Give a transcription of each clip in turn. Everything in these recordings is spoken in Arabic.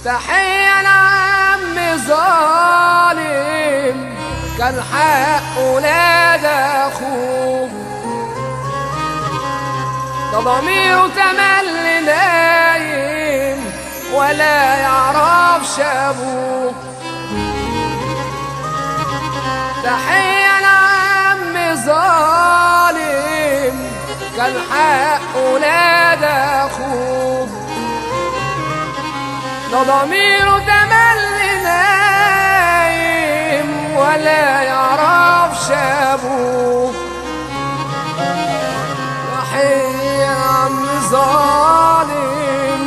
تحية لعم ظالم كان حق ولاد اخوه، ده ضميره تملي نايم ولا يعرفش ابوه. تحية لعم ظالم كان حق ولاد اخوه، ده ضميره تملي نايم ولا يعرفش ابوه. تحية لعم ظالم،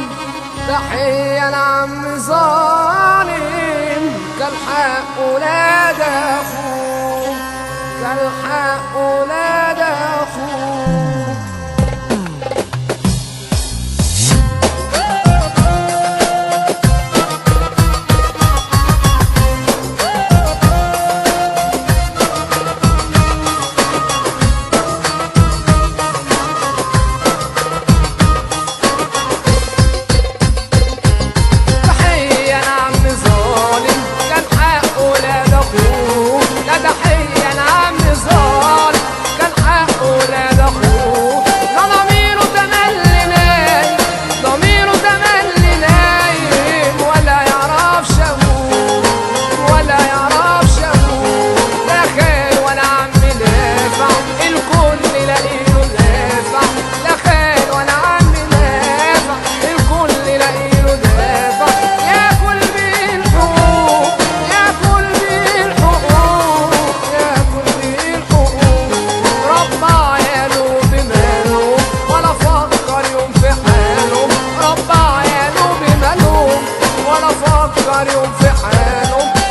تحية لعم ظالم كان حق ولاد اخوه، كان حق ولاد اخوه. ربع عياله بمالهم ولا فكر يوم في حالهم.